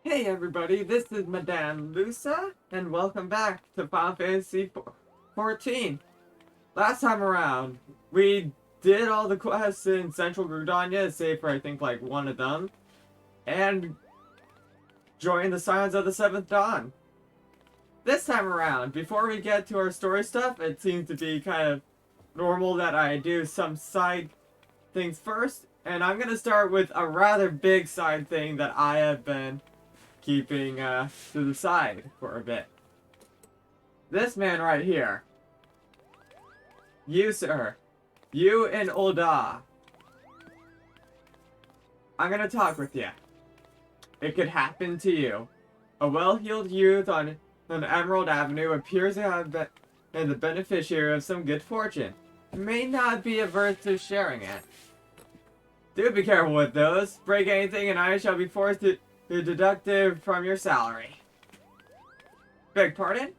Hey everybody, this is Madame Lusa, and welcome back to Final Fantasy 14. Last time around, we did all the quests in Central Gridania, save for I think like one of them, and joined the Scions of the Seventh Dawn. This time around, before we get to our story stuff, it seems to be kind of normal that I do some side things first, and I'm gonna start with a rather big side thing that I have been keeping to the side for a bit. This man right here. You, sir. You and Ul'dah. I'm gonna talk with you. It could happen to you. A well-heeled youth on Emerald Avenue appears to have been the beneficiary of some good fortune. May not be averse to sharing it. Do be careful with those. Break anything and I shall be forced to deduct it from your salary. Beg pardon?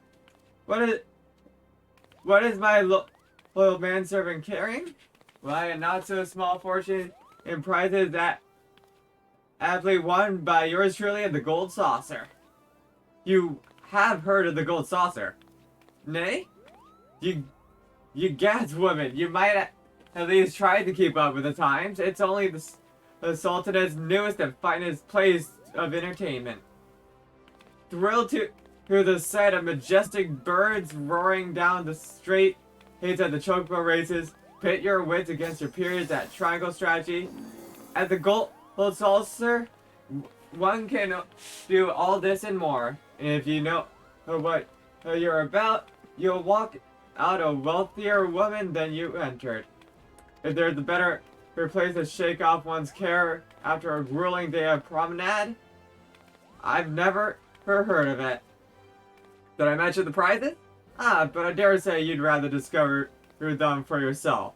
What is my loyal manservant carrying? Why, a not so small fortune in prizes that aptly won by yours truly and the Gold Saucer. You have heard of the Gold Saucer? Nay? You gads woman, you might at least try to keep up with the times. It's only the Sultan's newest and finest place of entertainment. Thrilled to the sight of majestic birds roaring down the straight hits at the chocobo races, pit your wits against your peers at triangle strategy. At the Gold Saucer, one can do all this and more. And if you know what you're about, you'll walk out a wealthier woman than you entered. If there's a better place to shake off one's care after a grueling day of promenade, I've never heard of it. Did I mention the prizes? But I dare say you'd rather discover them for yourself.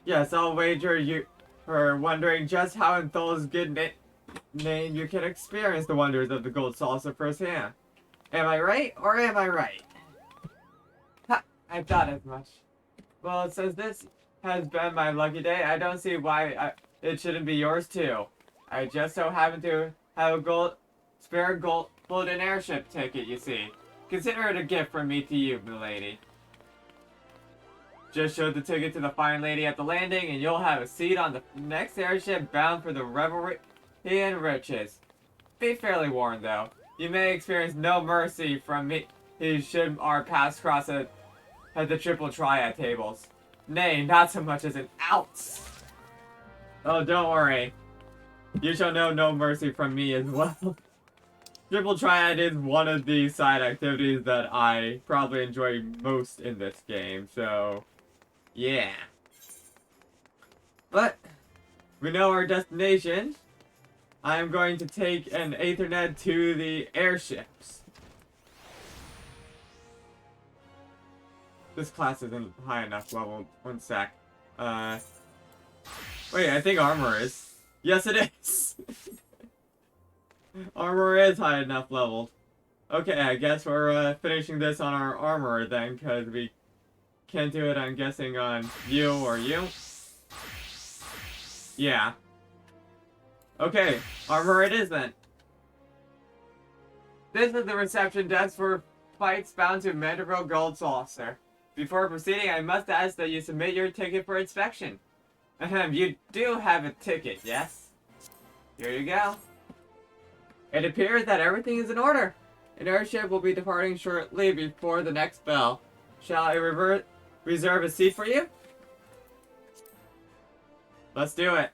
Yes, I'll wager you are wondering just how in Thol's good name you can experience the wonders of the Gold Saucer firsthand. Am I right, or am I right? Ha! I thought as much. Well, since this has been my lucky day, I don't see why it shouldn't be yours too. I just so happen to have a spare golden airship ticket, you see. Consider it a gift from me to you, milady. Just show the ticket to the fine lady at the landing and you'll have a seat on the next airship bound for the revelry and riches. Be fairly warned though, you may experience no mercy from me should our paths cross at the triple triad tables. Nay, not so much as an ounce. Oh, don't worry. You shall know no mercy from me as well. Triple Triad is one of the side activities that I probably enjoy most in this game, so yeah. But we know our destination. I am going to take an Aethernet to the airships. This class isn't high enough level. One sec. Wait, I think armor is. Yes, it is. Armor is high enough leveled. Okay, I guess we're finishing this on our armor then, because we can't do it, I'm guessing, on you or you. Yeah. Okay, armor it is then. This is the reception desk for flights bound to Mandeville Gold Saucer. Before proceeding, I must ask that you submit your ticket for inspection. Ahem, you do have a ticket, yes? Here you go. It appears that everything is in order. An airship will be departing shortly before the next bell. Shall I reserve a seat for you? Let's do it.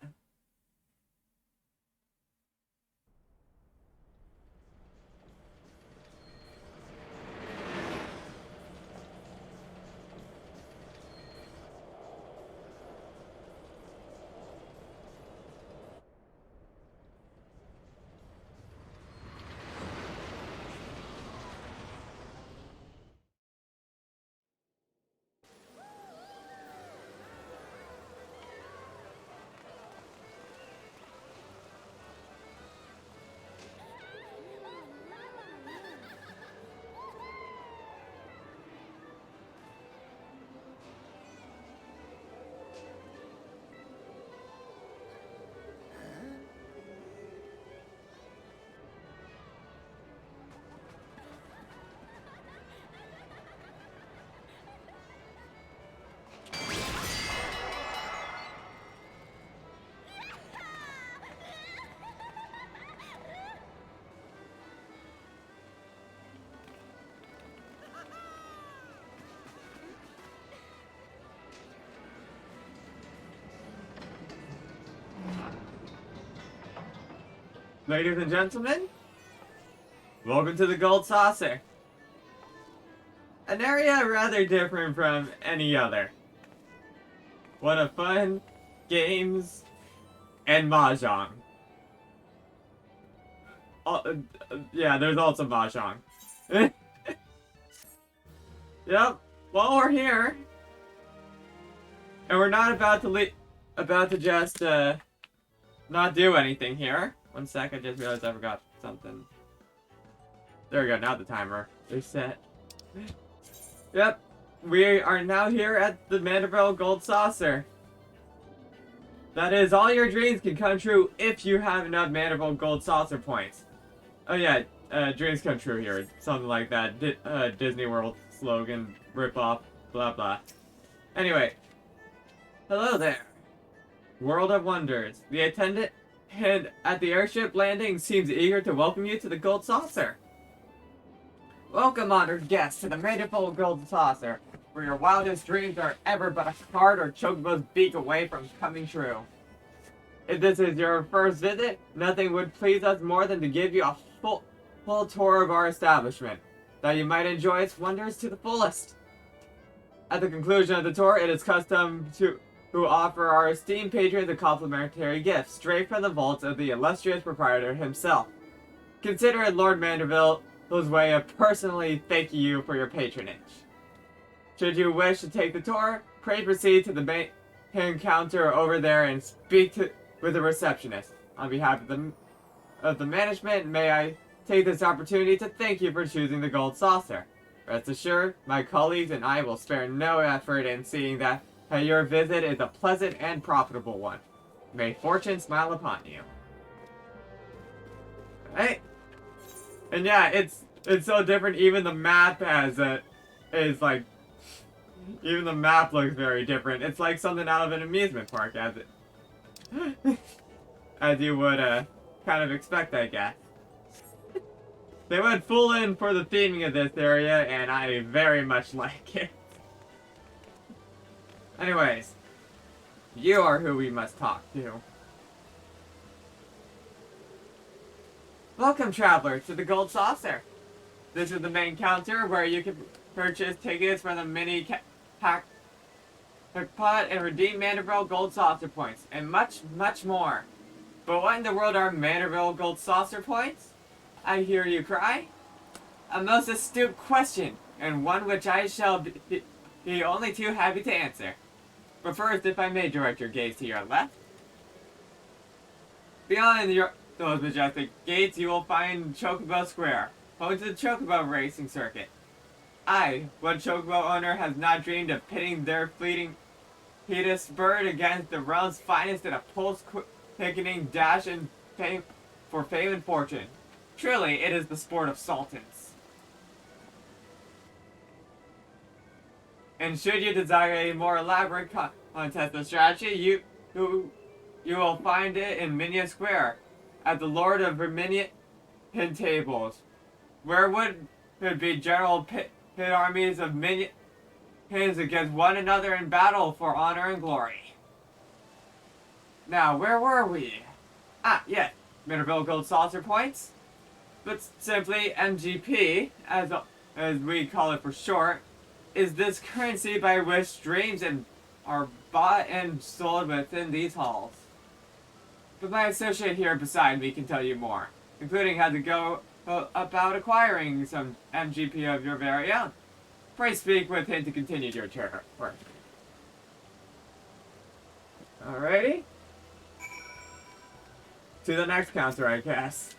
Ladies and gentlemen, welcome to the Gold Saucer. An area rather different from any other. What a fun, games, and mahjong. Yeah, there's also mahjong. Yep, well we're here. And we're not about to just, not do anything here. One sec, I just realized I forgot something. There we go, now the timer is set. Yep, we are now here at the Mandeville Gold Saucer. That is, all your dreams can come true if you have enough Mandeville Gold Saucer points. Oh yeah, dreams come true here. Something like that. Disney World slogan, ripoff, blah blah. Anyway, hello there. World of Wonders. The attendant at the airship landing seems eager to welcome you to the Gold Saucer. Welcome, honored guests, to the Mandeville Gold Saucer, where your wildest dreams are ever but a card or chocobo's beak away from coming true. If this is your first visit, nothing would please us more than to give you a full tour of our establishment, that you might enjoy its wonders to the fullest. At the conclusion of the tour, it is custom to offer our esteemed patrons a complimentary gift, straight from the vaults of the illustrious proprietor himself. Consider it Lord Mandeville's way of personally thanking you for your patronage. Should you wish to take the tour, pray proceed to the main counter over there and speak with the receptionist. On behalf of the management, may I take this opportunity to thank you for choosing the Gold Saucer. Rest assured, my colleagues and I will spare no effort in seeing that your visit is a pleasant and profitable one. May fortune smile upon you. Right? And yeah, it's so different. Even the map is like, even the map looks very different. It's like something out of an amusement park, as you would kind of expect, I guess. They went full in for the theming of this area, and I very much like it. Anyways, you are who we must talk to. Welcome, travelers, to the Gold Saucer. This is the main counter where you can purchase tickets for the mini jackpot and redeem Mandeville Gold Saucer points, and much, much more. But what in the world are Mandeville Gold Saucer points? I hear you cry. A most astute question, and one which I shall be only too happy to answer. But first, if I may direct your gaze to your left. Beyond those majestic gates, you will find Chocobo Square, home to the Chocobo racing circuit. What Chocobo owner has not dreamed of pitting their fleeting heatest bird against the realm's finest in a pulse-quickening dash for fame and fortune? Truly, it is the sport of sultans. And should you desire a more elaborate contest of strategy, you will find it in Minia Square, at the Lord of Verminion tables, where would be general pit armies of minions against one another in battle for honor and glory. Now, where were we? Yes, Mandeville Gold Saucer points, but simply MGP, as we call it for short, is this currency by which dreams are bought and sold within these halls. But my associate here beside me can tell you more, including how to go about acquiring some MGP of your very own. Pray speak with him to continue your tour. Alrighty. To the next counter, I guess.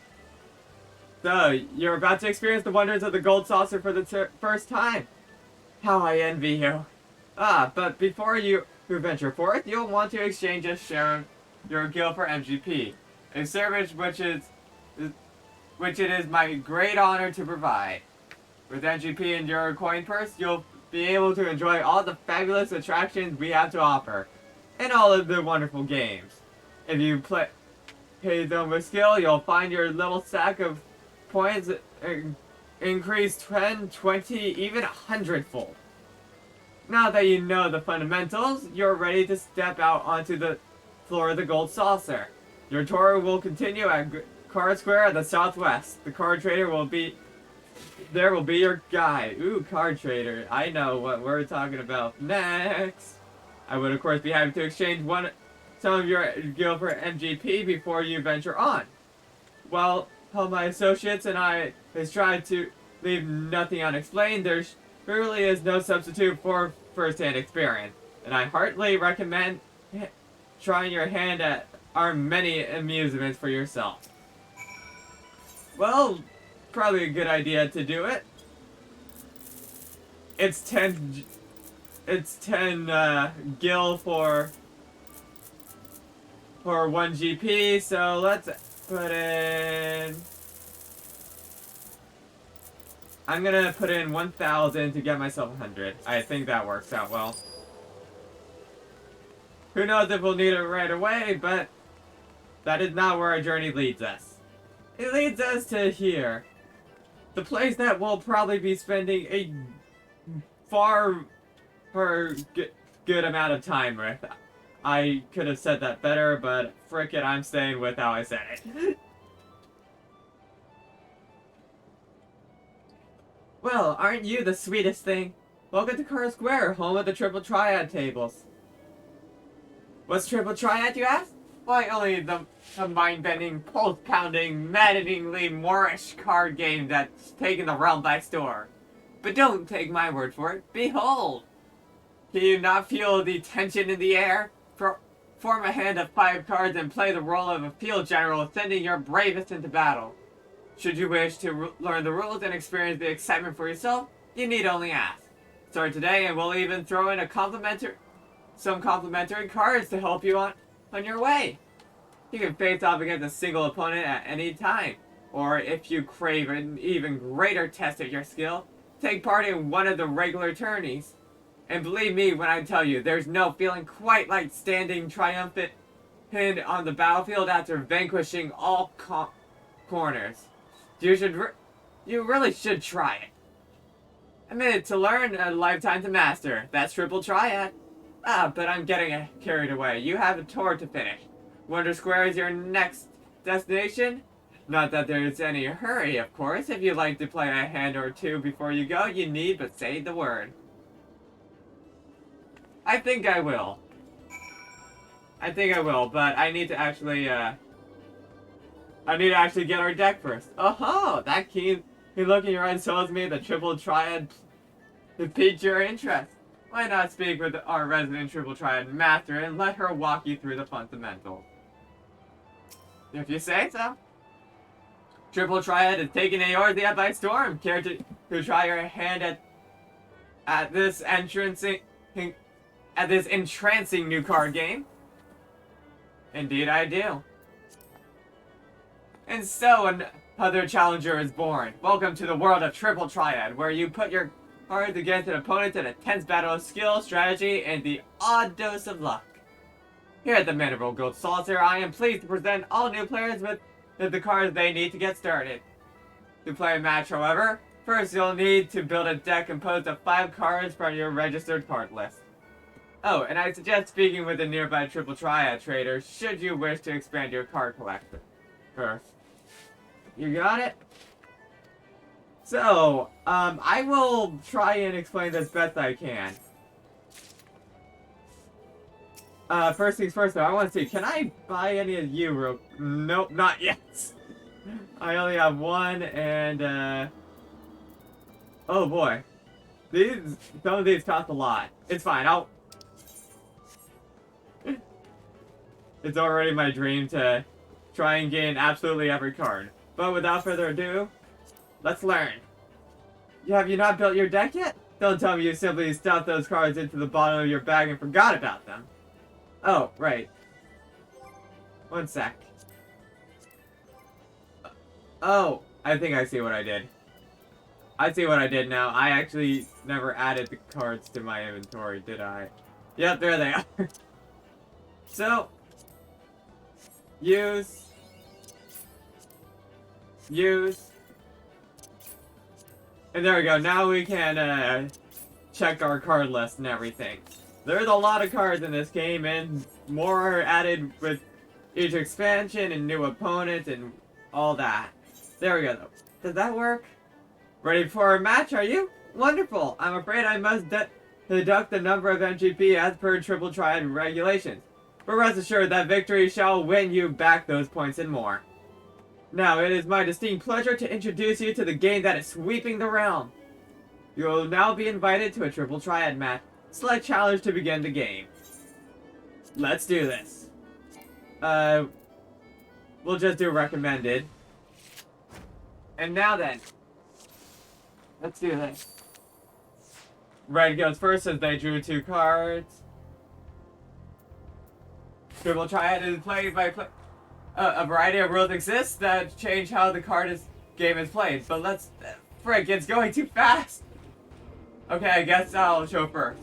So, you're about to experience the wonders of the Gold Saucer for the first time. How I envy you. But before you venture forth, you'll want to exchange a share of your guild for MGP, a service which it is my great honor to provide. With MGP in your coin purse, you'll be able to enjoy all the fabulous attractions we have to offer, and all of the wonderful games. If you pay them with skill, you'll find your little stack of points increase 10, 20, even 100-fold. Now that you know the fundamentals, you're ready to step out onto the floor of the Gold Saucer. Your tour will continue at Card Square at the southwest. The card trader will be your guide. Ooh, card trader. I know what we're talking about next. I would of course be happy to exchange some of your gil for MGP before you venture on. While all my associates and I has tried to leave nothing unexplained, there really is no substitute for first-hand experience, and I heartily recommend trying your hand at our many amusements for yourself. Well, probably a good idea to do it. It's 10 gil for 1 GP, so let's put in... I'm gonna put in 1,000 to get myself 100. I think that works out well. Who knows if we'll need it right away, but that is not where our journey leads us. It leads us to here. The place that we'll probably be spending a far good amount of time with. I could have said that better, but frick it, I'm staying with how I said it. Well, aren't you the sweetest thing? Welcome to Card Square, home of the Triple Triad tables. What's Triple Triad, you ask? Why, only the mind-bending, pulse-pounding, maddeningly Moorish card game that's taken the realm by storm. But don't take my word for it. Behold! Can you not feel the tension in the air? Form a hand of 5 cards and play the role of a field general, sending your bravest into battle. Should you wish to learn the rules and experience the excitement for yourself, you need only ask. Start today and we'll even throw in some complimentary cards to help you on your way. You can face off against a single opponent at any time, or if you crave an even greater test of your skill, take part in one of the regular tourneys. And believe me when I tell you, there's no feeling quite like standing triumphant on the battlefield after vanquishing all corners. You really should try it. A minute to learn, a lifetime to master. That's Triple Triad. But I'm getting carried away. You have a tour to finish. Wonder Square is your next destination? Not that there's any hurry, of course. If you'd like to play a hand or two before you go, you need but say the word. I think I will. But I need to actually, get our deck first. Oh, that keen look in your eyes tells me the Triple Triad piqued your interest. Why not speak with our resident Triple Triad master and let her walk you through the fundamentals? If you say so. Triple Triad is taking Eorzea by storm. Care to try your hand at this entrancing new card game? Indeed I do. And so another challenger is born. Welcome to the world of Triple Triad, where you put your cards against an opponent in a tense battle of skill, strategy, and the odd dose of luck. Here at the Mineral Gold Saucer, I am pleased to present all new players with the cards they need to get started. To play a match, however, first you'll need to build a deck composed of 5 cards from your registered card list. Oh, and I suggest speaking with a nearby Triple Triad trader should you wish to expand your card collection. First. You got it? So, I will try and explain this best I can. First things first though, I want to see, can I buy any of you Nope, not yet. I only have one, and, oh boy. Some of these cost a lot. It's fine, It's already my dream to try and gain absolutely every card. But without further ado, let's learn. Have you not built your deck yet? Don't tell me you simply stuffed those cards into the bottom of your bag and forgot about them. Oh, right. One sec. Oh, I think I see what I did. I see what I did now. I actually never added the cards to my inventory, did I? Yep, there they are. So, use, and there we go. Now we can check our card list and everything. There's a lot of cards in this game, and more are added with each expansion and new opponents and all that. There we go, though. Does that work? Ready for a match, are you? Wonderful. I'm afraid I must deduct the number of MGP as per Triple Triad regulations. But rest assured that victory shall win you back those points and more. Now, it is my distinct pleasure to introduce you to the game that is sweeping the realm. You will now be invited to a Triple Triad match. Select challenge to begin the game. Let's do this. We'll just do recommended. And now then, let's do this. Red goes first as they drew 2 cards. Triple Triad is played by a variety of rules exist that change how the game is played. But let's... frick, it's going too fast! Okay, I guess I'll show first.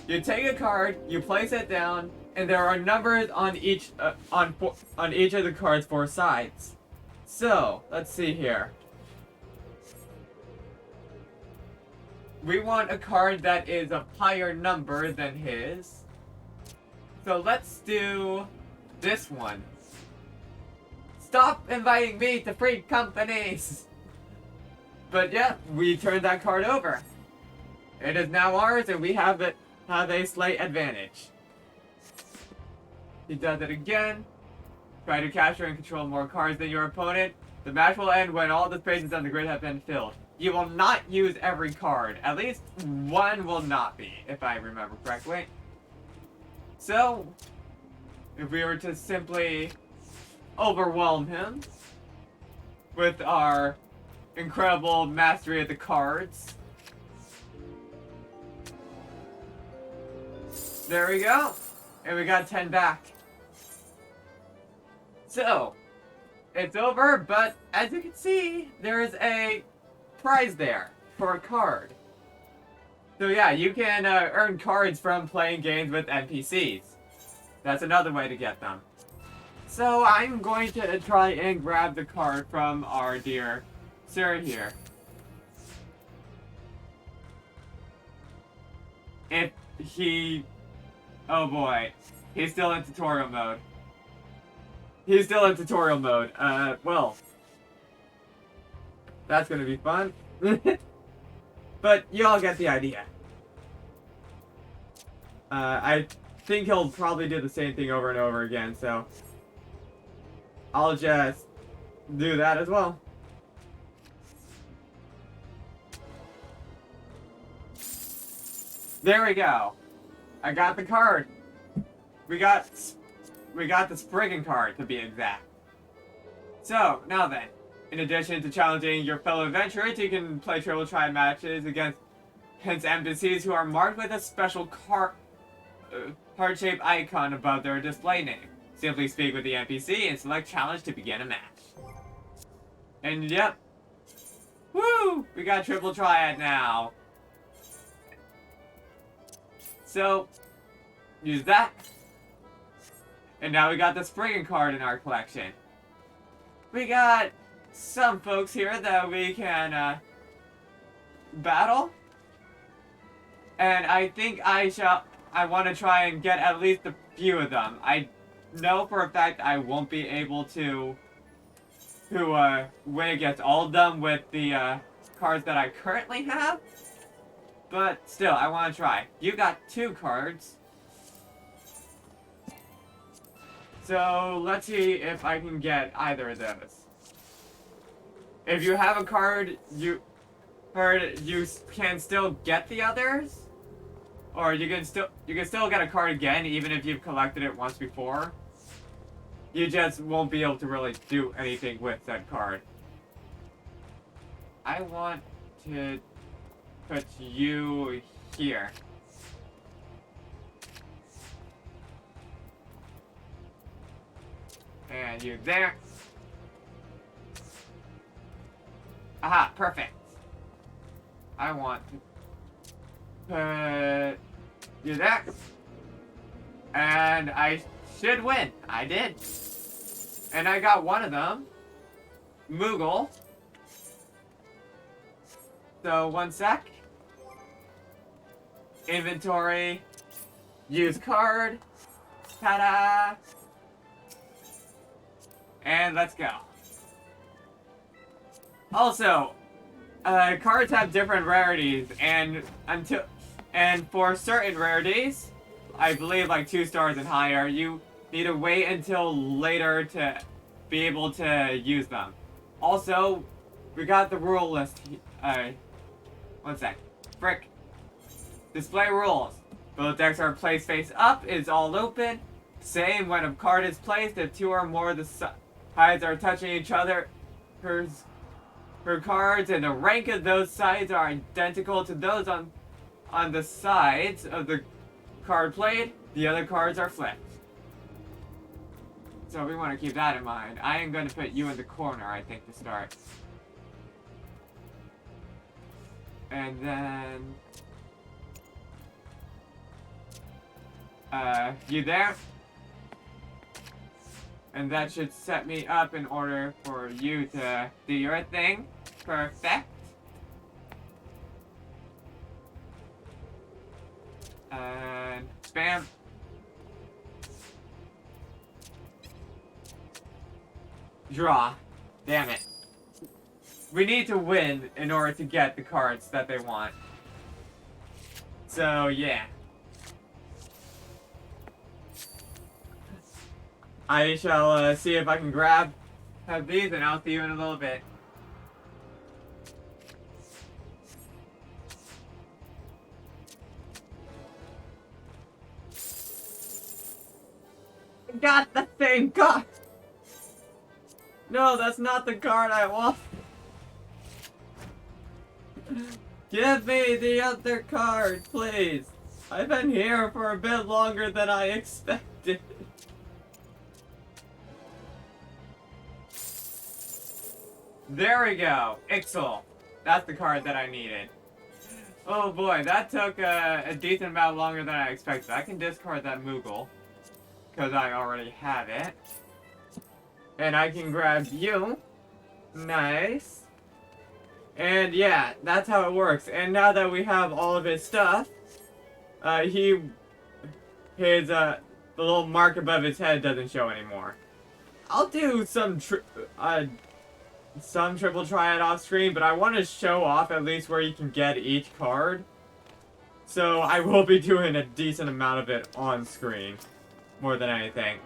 You take a card, you place it down, and there are numbers on each on each of the card's 4 sides. So, let's see here. We want a card that is a higher number than his. So let's do this one. Stop inviting me to free companies! But yeah, we turned that card over. It is now ours and we have a slight advantage. He does it again. Try to capture and control more cards than your opponent. The match will end when all the spaces on the grid have been filled. You will not use every card. At least one will not be, if I remember correctly. So, if we were to simply overwhelm him with our incredible mastery of the cards. There we go. And we got 10 back. So, it's over, but as you can see, there is a prize there for a card. So yeah, you can earn cards from playing games with NPCs. That's another way to get them. So I'm going to try and grab the card from our dear sir here. If he... oh boy. He's still in tutorial mode. He's still in tutorial mode. Well. That's gonna be fun. But you all get the idea. I think he'll probably do the same thing over and over again, so I'll just do that as well. There we go. I got the card. We got the Spriggan card, to be exact. So, now then, in addition to challenging your fellow adventurers, you can play Triple Triad matches against NPCs who are marked with a special heart-shaped icon above their display name. Simply speak with the NPC and select challenge to begin a match. And yep. Woo! We got Triple Triad now. So, use that. And now we got the Spriggan card in our collection. We got some folks here that we can battle. And I think I want to try and get at least a few of them. I know for a fact I won't be able to win against all of them with the cards that I currently have. But still, I want to try. You got 2 cards. So, let's see if I can get either of those. If you have a card, you can still get the others. Or you can still get a card again, even if you've collected it once before. You just won't be able to really do anything with that card. I want to put you here. And you there. Aha, perfect. I want to put you there. And I should win. I did. And I got one of them. Moogle. So, one sec. Inventory. Use card. Ta-da! And let's go. Also, cards have different rarities, and for certain rarities, I believe like 2 stars and higher, you need to wait until later to be able to use them. Also, we got the rule list. One sec. Frick. Display rules. Both decks are placed face up, is all open. Same when a card is placed, if 2 or more of the sides are touching each other, her cards and the rank of those sides are identical to those on the sides of the card played, the other cards are flipped. So we want to keep that in mind. I am going to put you in the corner, I think, to start. And then... you there? And that should set me up in order for you to do your thing. Perfect. And spam. Draw. Damn it. We need to win in order to get the cards that they want. So, yeah. I shall see if I can grab these, and I'll see you in a little bit. Got the same card! No, that's not the card I want. Give me the other card, please. I've been here for a bit longer than I expected. There we go. Ixal. That's the card that I needed. Oh boy, that took a decent amount longer than I expected. I can discard that Moogle, because I already have it. And I can grab you. Nice. And yeah, that's how it works. And now that we have all of his stuff, the little mark above his head doesn't show anymore. I'll do some triple triad off screen, but I want to show off at least where you can get each card. So I will be doing a decent amount of it on screen, more than anything.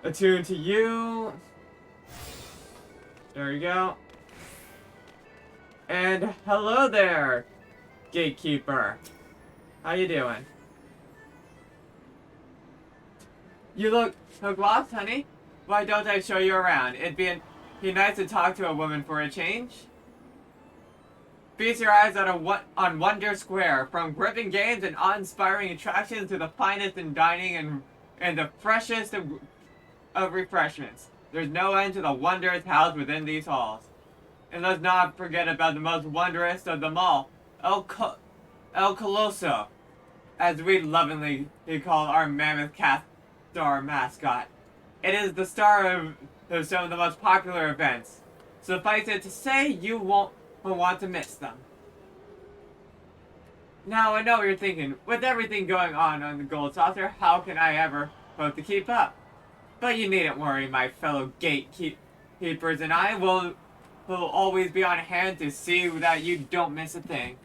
Attune to you. There we go. And hello there, Gatekeeper. How you doing? You look lost, honey. Why don't I show you around? It'd be nice to talk to a woman for a change. Feast your eyes on Wonder Square, from gripping games and awe-inspiring attractions to the finest in dining and the freshest of refreshments. There's no end to the wonders housed within these halls. And let's not forget about the most wondrous of them all, El Coloso, as we lovingly call our mammoth cat star mascot. It is the star of some of the most popular events. Suffice it to say, you won't want to miss them. Now, I know what you're thinking. With everything going on the Gold Saucer, how can I ever hope to keep up? But you needn't worry, my fellow gatekeepers and I will always be on hand to see that you don't miss a thing.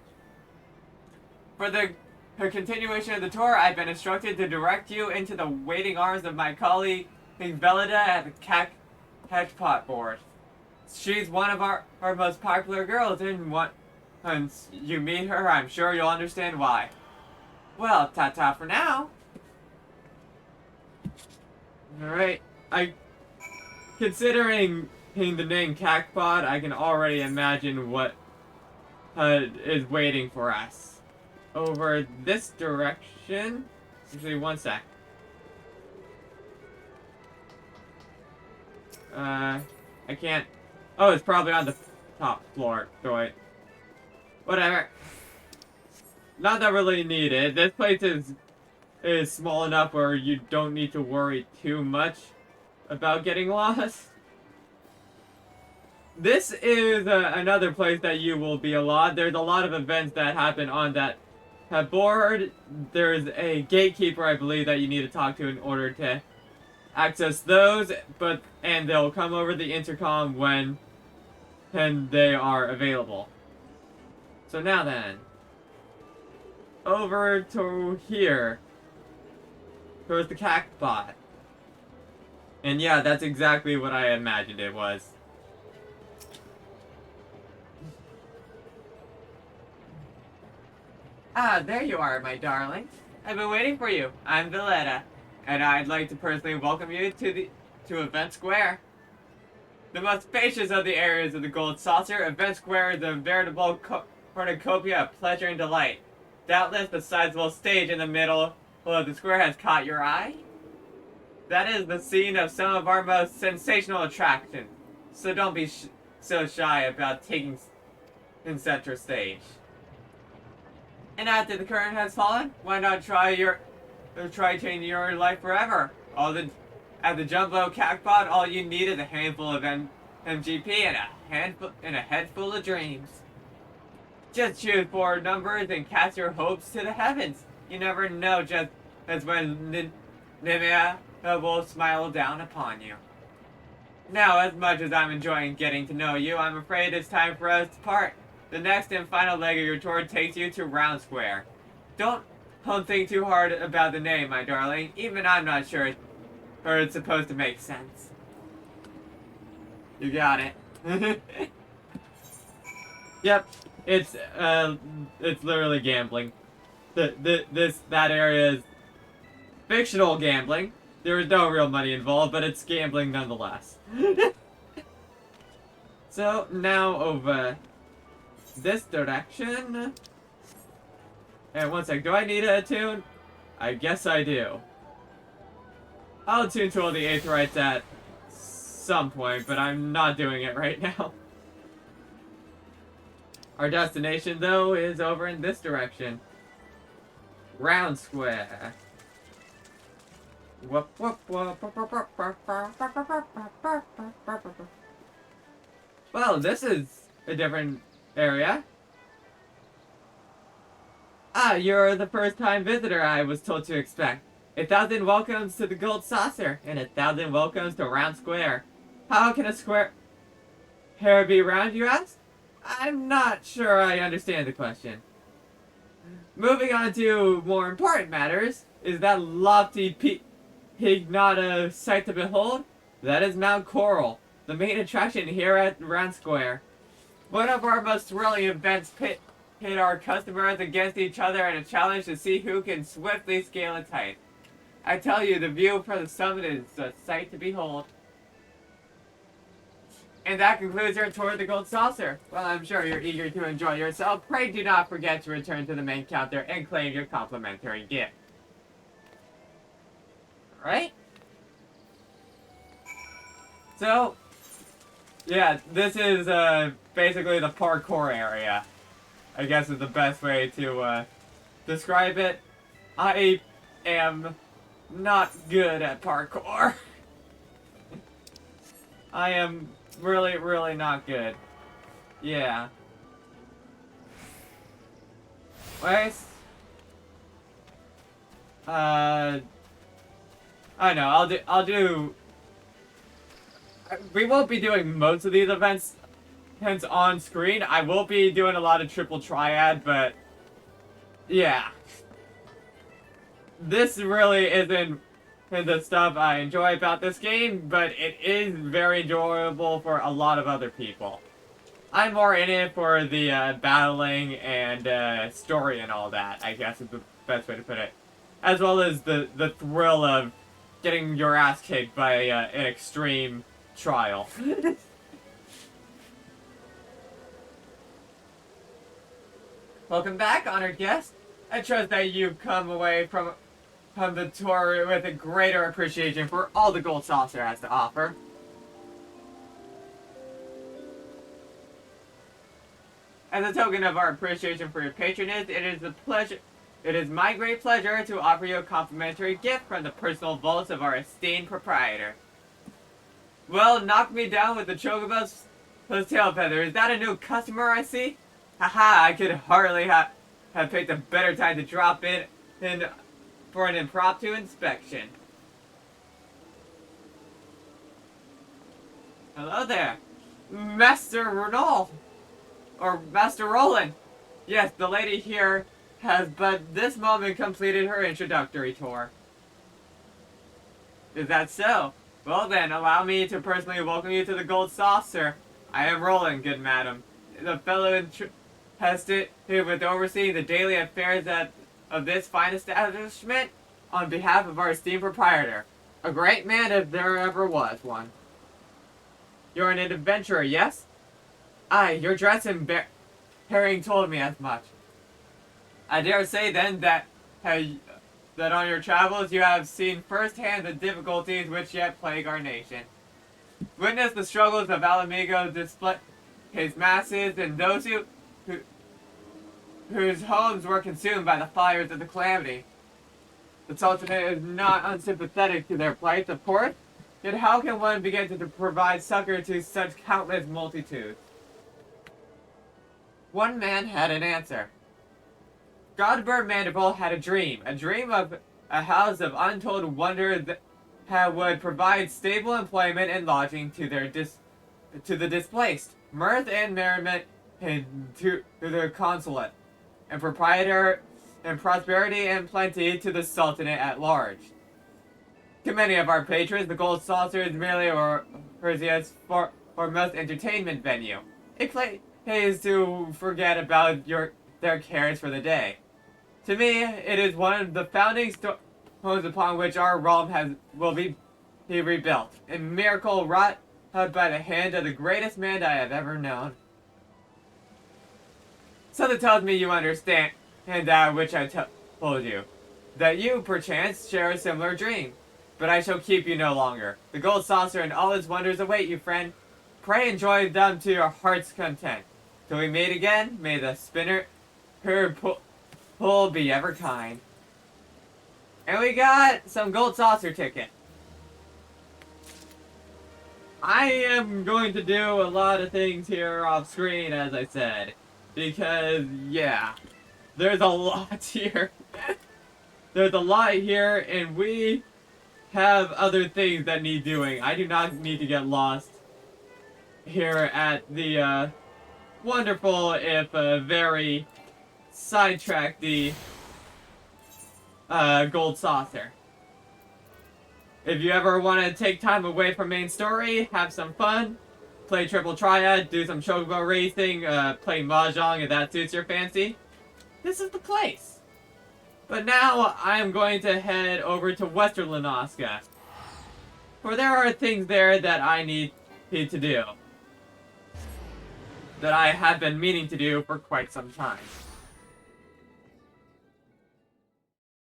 For the continuation of the tour, I've been instructed to direct you into the waiting arms of my colleague, Belida, at the Catchpot board. She's one of our most popular girls, and once you meet her, I'm sure you'll understand why. Well, ta-ta for now. Alright, considering the name Cacpot, I can already imagine what is waiting for us. Over this direction. Actually, one sec. I can't. Oh, it's probably on the top floor. So wait. Whatever. Not that really needed. This place is small enough where you don't need to worry too much about getting lost. This is another place that you will be a lot. There's a lot of events that happen on that board. There's a gatekeeper, I believe, that you need to talk to in order to access those, and they'll come over the intercom when and they are available. So now then, over to here, towards the cactbot. And yeah, that's exactly what I imagined it was. Ah, there you are, my darling. I've been waiting for you. I'm Villetta, and I'd like to personally welcome you to Event Square. The most spacious of the areas of the Gold Saucer, Event Square is a veritable cornucopia of pleasure and delight. Doubtless, the sizable stage in the middle of the square has caught your eye. That is the scene of some of our most sensational attractions, so don't be so shy about taking in center stage. And after the curtain has fallen, why not try changing your life forever? At the Jumbo Cactbot, all you need is a handful of MGP and a head full of dreams. Just choose 4 numbers and cast your hopes to the heavens. You never know just as when Nimia will smile down upon you. Now, as much as I'm enjoying getting to know you, I'm afraid it's time for us to part. The next and final leg of your tour takes you to Round Square. Don't think too hard about the name, my darling. Even I'm not sure it's supposed to make sense. You got it. Yep, it's literally gambling. That area is fictional gambling. There is no real money involved, but it's gambling nonetheless. So now over this direction. And one sec, do I need a tune? I guess I do. I'll tune to all the Aetherites at some point, but I'm not doing it right now. Our destination, though, is over in this direction. Round Square. Whoop, whoop, whoop. Well, this is a different area. Ah, you're the first-time visitor I was told to expect. 1,000 welcomes to the Gold Saucer, and 1,000 welcomes to Round Square. How can a square hair be round, you ask? I'm not sure I understand the question. Moving on to more important matters, is that lofty peak not a sight to behold? That is Mount Coral, the main attraction here at Round Square. One of our most thrilling events pit our customers against each other in a challenge to see who can swiftly scale its height. I tell you, the view from the summit is a sight to behold. And that concludes our tour of the Gold Saucer. Well, I'm sure you're eager to enjoy yourself. Pray do not forget to return to the main counter and claim your complimentary gift. Right? So, yeah, this is basically the parkour area. I guess is the best way to describe it. I am not good at parkour. I am really, really not good. Yeah. Wait. I know. I'll do. We won't be doing most of these events, hence on screen. I will be doing a lot of triple triad, but yeah. This really isn't the stuff I enjoy about this game, but it is very enjoyable for a lot of other people. I'm more in it for the battling and story and all that, I guess is the best way to put it. As well as the thrill of getting your ass kicked by an extreme trial. Welcome back, honored guest. I trust that you've come away from the tour with a greater appreciation for all the Gold Saucer has to offer. As a token of our appreciation for your patronage, it is my great pleasure to offer you a complimentary gift from the personal vaults of our esteemed proprietor. Well, knock me down with the Chocobo's tail feather. Is that a new customer I see? Haha, I could hardly have picked a better time to drop in for an impromptu inspection. Hello there. Master Ronald! Or Master Roland! Yes, the lady here has but this moment completed her introductory tour. Is that so? Well then, allow me to personally welcome you to the Gold Saucer. I am Roland, good madam. The fellow entrusted with overseeing the daily affairs of this fine establishment on behalf of our esteemed proprietor. A great man if there ever was one. You're an adventurer, yes? Aye, your dress and bearing told me as much. I dare say then that on your travels you have seen firsthand the difficulties which yet plague our nation. Witness the struggles of Alamigo display his masses and those whose homes were consumed by the fires of the calamity. The Sultanate is not unsympathetic to their plight, of course, yet how can one begin to provide succor to such countless multitudes? One man had an answer. Godbert Mandible had a dream of a house of untold wonder that would provide stable employment and lodging to the displaced, mirth and merriment to the consulate, and proprietor and prosperity and plenty to the Sultanate at large. To many of our patrons, the Gold Saucer is merely a Perseus for most entertainment venue. It pays to forget about their cares for the day. To me, it is one of the founding stones upon which our realm will be rebuilt. A miracle wrought by the hand of the greatest man I have ever known. Something tells me you understand that which I told you. That you, perchance, share a similar dream. But I shall keep you no longer. The Gold Saucer and all its wonders await you, friend. Pray enjoy them to your heart's content. Till we meet again, may the spinner her pull be ever kind. And we got some Gold Saucer ticket. I am going to do a lot of things here off screen, as I said. Because, yeah, there's a lot here. There's a lot here, and we have other things that need doing. I do not need to get lost here at the wonderful, if very sidetracked, the Gold Saucer. If you ever want to take time away from main story, have some fun, play Triple Triad, do some chocobo racing, play Mahjong if that suits your fancy, this is the place. But now I'm going to head over to Western Lanoska, for there are things there that I need to do, that I have been meaning to do for quite some time.